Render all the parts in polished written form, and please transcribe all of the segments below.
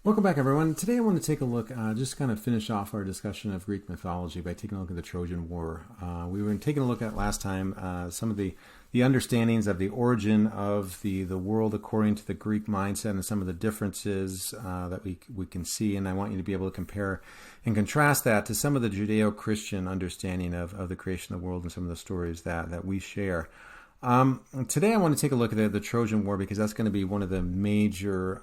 Welcome back, everyone. Today I want to take a look, just kind of finish off our discussion of Greek mythology by taking a look at the Trojan War. We were taking a look at last time some of the understandings of the origin of the world according to the Greek mindset and some of the differences that we can see. And I want you to be able to compare and contrast that to some of the Judeo-Christian understanding of the creation of the world and some of the stories that we share. Today I want to take a look at the Trojan War because that's going to be one of the major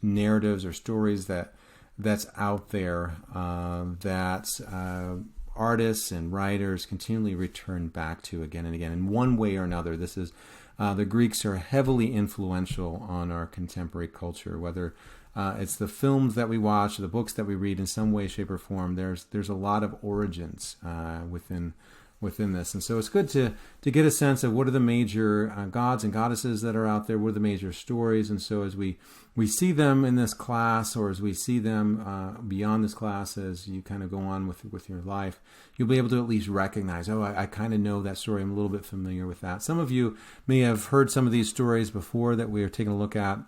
narratives or stories that's out there that artists and writers continually return back to again and again in one way or another. This is the Greeks are heavily influential on our contemporary culture, whether it's the films that we watch, the books that we read, in some way, shape, or form. There's a lot of origins within this. And so it's good to get a sense of what are the major gods and goddesses that are out there, what are the major stories. And so as we see them in this class, or as we see them beyond this class, as you kind of go on with your life, you'll be able to at least recognize, oh, I kind of know that story. I'm a little bit familiar with that. Some of you may have heard some of these stories before that we are taking a look at,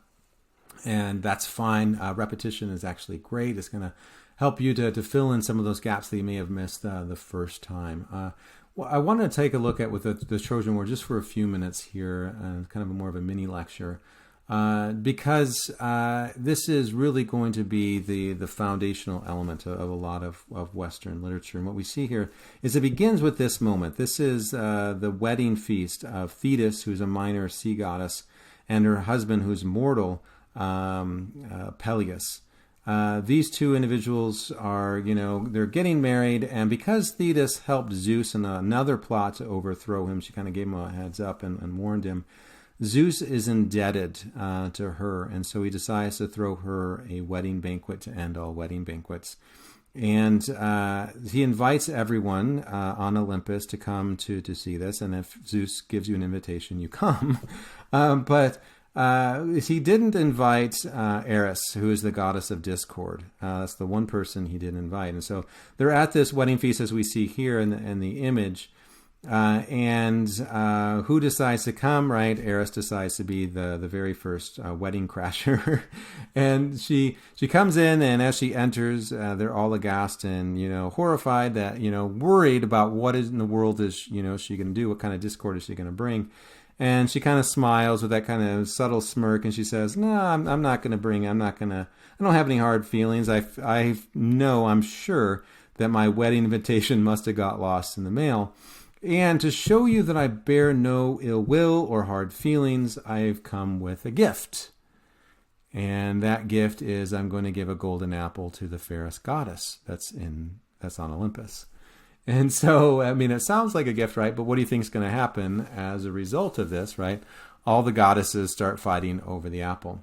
and that's fine. Repetition is actually great. It's going to help you to fill in some of those gaps that you may have missed the first time. Well, I want to take a look at with the Trojan War just for a few minutes here, kind of more of a mini lecture, because this is really going to be the foundational element of a lot of Western literature. And what we see here is it begins with this moment. This is the wedding feast of Thetis, who's a minor sea goddess, and her husband, who's mortal, Peleus. These two individuals are, they're getting married, and because Thetis helped Zeus in another plot to overthrow him, she kind of gave him a heads up and warned him, Zeus is indebted to her, and so he decides to throw her a wedding banquet to end all wedding banquets. And he invites everyone on Olympus to come to see this, and if Zeus gives you an invitation, you come. But he didn't invite Eris, who is the goddess of discord. That's the one person he didn't invite. And so they're at this wedding feast, as we see here in the image. And who decides to come, right? Eris decides to be the very first wedding crasher. And she comes in, and as she enters, they're all aghast and, horrified, that, worried about what in the world is, she going to do? What kind of discord is she going to bring? And she kind of smiles with that kind of subtle smirk, and she says, "No, I'm not going to bring. I don't have any hard feelings. I know, I'm sure that my wedding invitation must have got lost in the mail. And to show you that I bear no ill will or hard feelings, I've come with a gift. And that gift is I'm going to give a golden apple to the fairest goddess that's on Olympus." And so, it sounds like a gift, right? But what do you think is going to happen as a result of this, right? All the goddesses start fighting over the apple.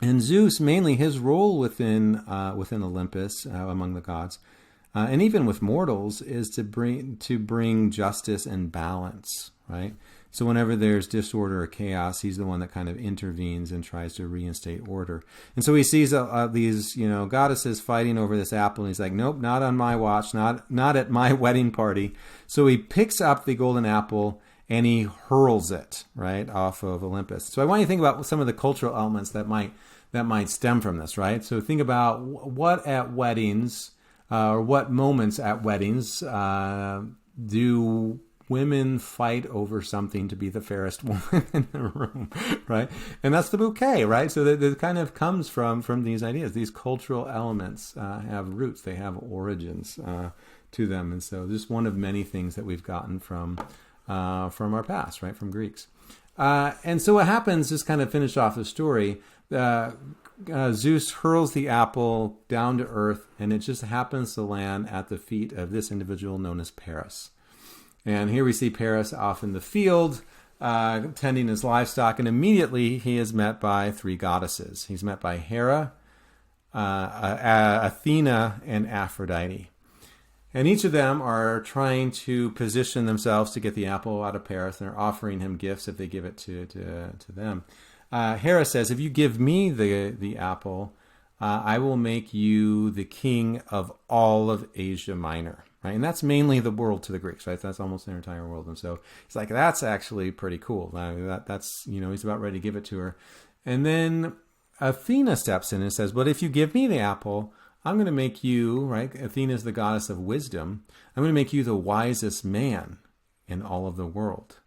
And Zeus, mainly his role within Olympus, among the gods, and even with mortals, is to bring justice and balance, right? So whenever there's disorder or chaos, he's the one that kind of intervenes and tries to reinstate order. And so he sees these, goddesses fighting over this apple, and he's like, nope, not on my watch, not at my wedding party. So he picks up the golden apple and he hurls it right off of Olympus. So I want you to think about some of the cultural elements that might stem from this, right? So think about what at weddings, or what moments at weddings do women fight over something to be the fairest woman in the room, right? And that's the bouquet, right? So that kind of comes from these ideas. These cultural elements have roots. They have origins to them. And so just one of many things that we've gotten from our past, right? From Greeks. And so what happens, just kind of finish off the story, Zeus hurls the apple down to earth, and it just happens to land at the feet of this individual known as Paris. And here we see Paris off in the field, tending his livestock, and immediately he is met by three goddesses. He's met by Hera, Athena, and Aphrodite. And each of them are trying to position themselves to get the apple out of Paris, and they're offering him gifts if they give it to them. Hera says, if you give me the apple, I will make you the king of all of Asia Minor. Right? And that's mainly the world to the Greeks, right? That's almost their entire world. And so he's like, that's actually pretty cool. That's, he's about ready to give it to her. And then Athena steps in and says, but if you give me the apple, I'm going to make you, right? Athena is the goddess of wisdom. I'm going to make you the wisest man in all of the world.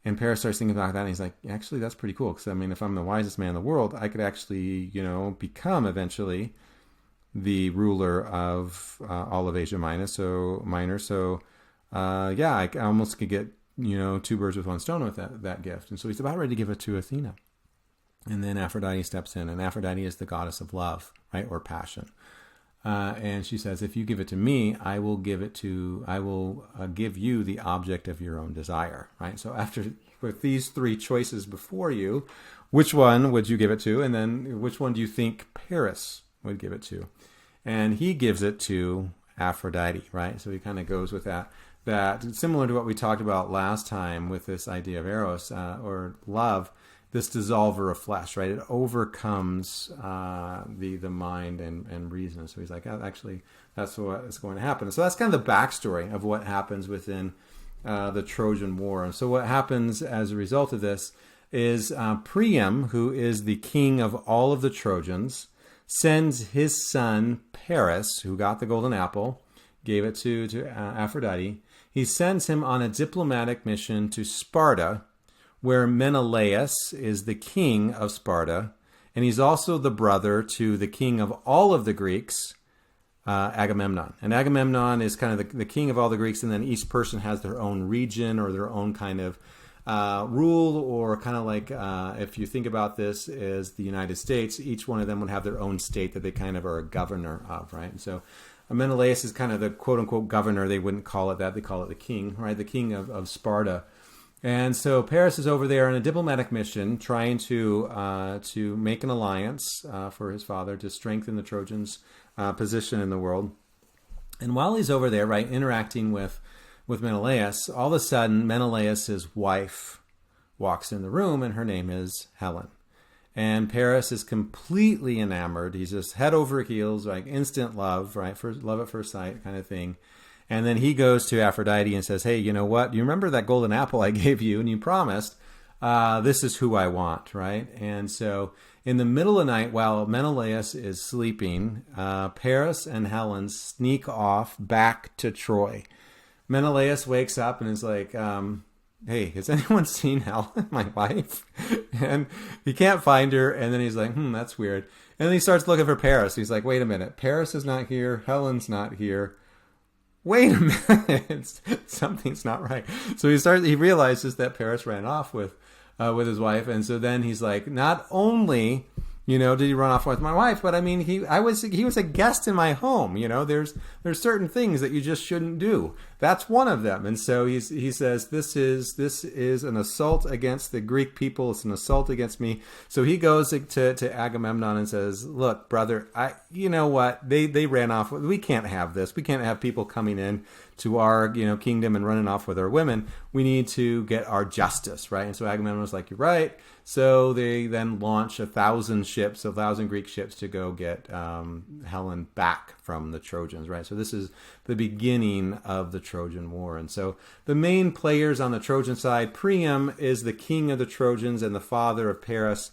And Paris starts thinking about that, and he's like, actually, that's pretty cool. Because, I mean, if I'm the wisest man in the world, I could actually, become eventually the ruler of all of Asia Minor. So, I almost could get, two birds with one stone with that gift. And so he's about ready to give it to Athena. And then Aphrodite steps in, and Aphrodite is the goddess of love, right, or passion. And she says, if you give it to me, I will give you the object of your own desire, right? So with these three choices before you, which one would you give it to? And then which one do you think Paris would give it to? And he gives it to Aphrodite, right? So he kind of goes with that similar to what we talked about last time with this idea of eros, or love, this dissolver of flesh, right? It overcomes the mind and reason. So he's like, actually, that's what is going to happen. So that's kind of the backstory of what happens within the Trojan War. And so what happens as a result of this is Priam, who is the king of all of the Trojans, sends his son Paris, who got the golden apple, gave it to Aphrodite. He sends him on a diplomatic mission to Sparta, where Menelaus is the king of Sparta, and he's also the brother to the king of all of the Greeks, Agamemnon. And Agamemnon is kind of the king of all the Greeks, and then each person has their own region or their own kind of rule, or kind of like, if you think about this as the United States, each one of them would have their own state that they kind of are a governor of, right? And so Menelaus is kind of the quote-unquote governor. They wouldn't call it that. They call it the king, right? The king of Sparta. And so Paris is over there on a diplomatic mission, trying to make an alliance for his father to strengthen the Trojans' position in the world. And while he's over there, right, interacting with Menelaus, all of a sudden Menelaus' wife walks in the room, and her name is Helen. And Paris is completely enamored. He's just head over heels, like instant love, right? Love at first sight kind of thing. And then he goes to Aphrodite and says, hey, you know what? You remember that golden apple I gave you and you promised? This is who I want, right? And so in the middle of the night, while Menelaus is sleeping, Paris and Helen sneak off back to Troy. Menelaus wakes up and is like, hey, has anyone seen Helen, my wife? And he can't find her. And then he's like, that's weird. And then he starts looking for Paris. He's like, wait a minute. Paris is not here. Helen's not here. Wait a minute, something's not right. So he realizes that Paris ran off with his wife, and so then he's like, not only did he run off with my wife, but I mean he was a guest in my home. There's certain things that you just shouldn't do. That's one of them. And so he says this is an assault against the Greek people. It's an assault against me. So he goes to Agamemnon and says, look, brother, you know what? They ran off. We can't have this. We can't have people coming in to our kingdom and running off with our women. We need to get our justice, right? And so Agamemnon was like, you're right. So they then launch 1,000 Greek ships to go get Helen back from the Trojans, right? So this is the beginning of the Trojan War. And so the main players on the Trojan side, Priam is the king of the Trojans and the father of Paris.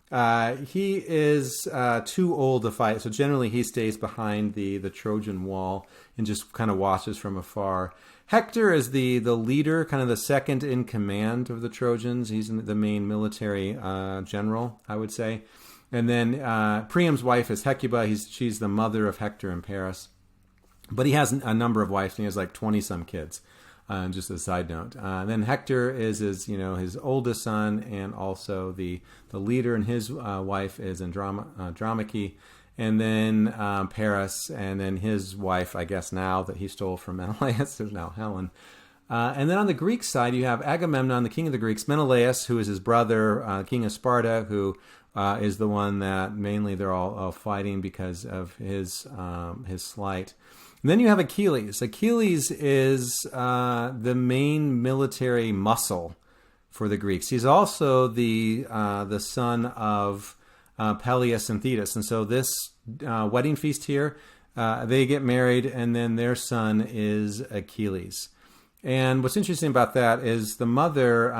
He is too old to fight, so generally he stays behind the Trojan wall and just kind of watches from afar. Hector is the leader, kind of the second in command of the Trojans. He's the main military general, I would say. And then Priam's wife is Hecuba. She's the mother of Hector and Paris. But he has a number of wives, and he has like 20-some kids, just as a side note. Then Hector is his oldest son, and also the leader, and his wife is Andromache. And then Paris, and then his wife, I guess now that he stole from Menelaus, is now Helen. And then on the Greek side, you have Agamemnon, the king of the Greeks, Menelaus, who is his brother, king of Sparta, who is the one that mainly they're all fighting because of his slight. And then you have Achilles. Achilles is the main military muscle for the Greeks. He's also the son of Peleus and Thetis. And so this wedding feast here, they get married, and then their son is Achilles. And what's interesting about that is the mother,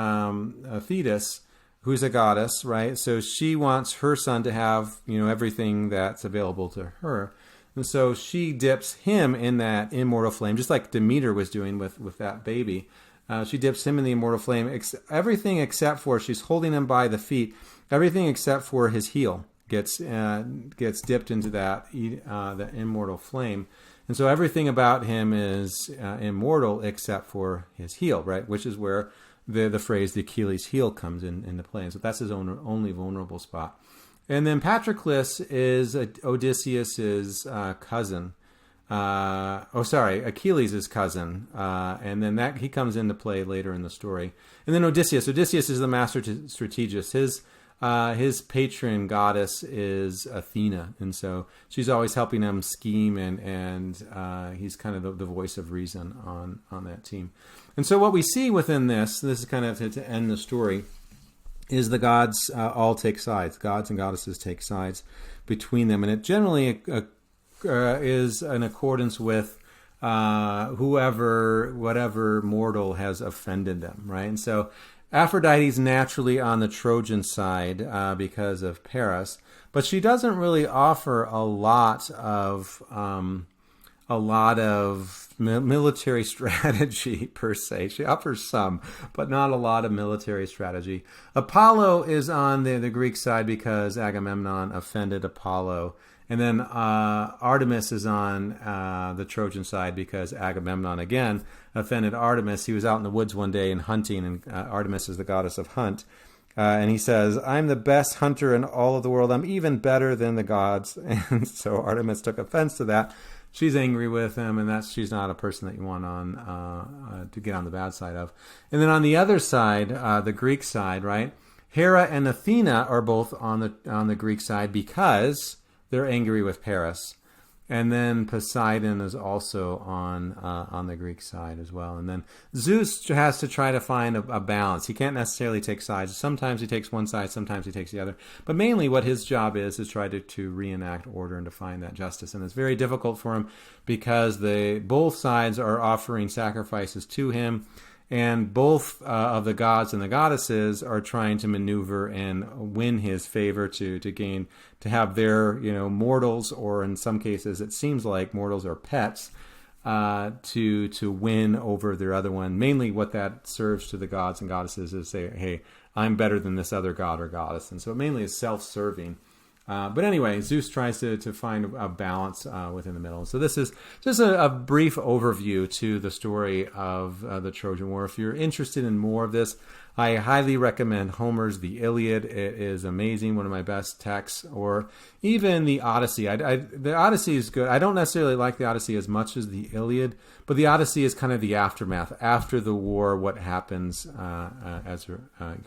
Thetis, who's a goddess, right? So she wants her son to have, everything that's available to her. And so she dips him in that immortal flame, just like Demeter was doing with that baby. She dips him in the immortal flame. Everything except for, she's holding him by the feet. Everything except for his heel gets dipped into that immortal flame. And so everything about him is immortal except for his heel, right? Which is where the phrase the Achilles heel comes into play. And so that's his only vulnerable spot. And then Patroclus is Odysseus's cousin. Achilles' cousin. And then he comes into play later in the story. And then Odysseus is the master strategist. His patron goddess is Athena, and so she's always helping him scheme, and he's kind of the voice of reason on that team. And so what we see within this is kind of to end the story, is the gods all take sides. Gods and goddesses take sides between them, and it generally is in accordance with whatever mortal has offended them, right? And so Aphrodite's naturally on the Trojan side because of Paris, but she doesn't really offer a lot of military strategy per se. She offers some, but not a lot of military strategy. Apollo is on the Greek side because Agamemnon offended Apollo. And then Artemis is on the Trojan side because Agamemnon, again, offended Artemis. He was out in the woods one day and hunting, and Artemis is the goddess of hunt. And he says, I'm the best hunter in all of the world. I'm even better than the gods. And so Artemis took offense to that. She's angry with him, and she's not a person that you want to get on the bad side of. And then on the other side, the Greek side, right? Hera and Athena are both on the Greek side because they're angry with Paris. And then Poseidon is also on the Greek side as well. And then Zeus has to try to find a balance. He can't necessarily take sides. Sometimes he takes one side, sometimes he takes the other. But mainly what his job is try to reenact order and to find that justice. And it's very difficult for him because both sides are offering sacrifices to him. And both of the gods and the goddesses are trying to maneuver and win his favor to have their mortals, or in some cases it seems like mortals are pets, to win over their other one. Mainly what that serves to the gods and goddesses is say, hey, I'm better than this other god or goddess. And so it mainly is self-serving. But anyway, Zeus tries to find a balance within the middle. So this is just a brief overview to the story of the Trojan War. If you're interested in more of this, I highly recommend Homer's The Iliad. It is amazing, one of my best texts, or even the Odyssey. The Odyssey is good. I don't necessarily like the Odyssey as much as the Iliad, but the Odyssey is kind of the aftermath. After the war, what happens kind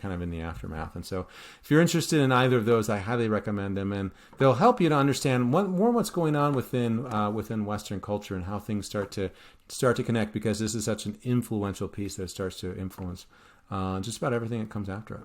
of in the aftermath. And so if you're interested in either of those, I highly recommend them, and they'll help you to understand more what's going on within Western culture and how things start to connect, because this is such an influential piece that starts to influence just about everything that comes after it.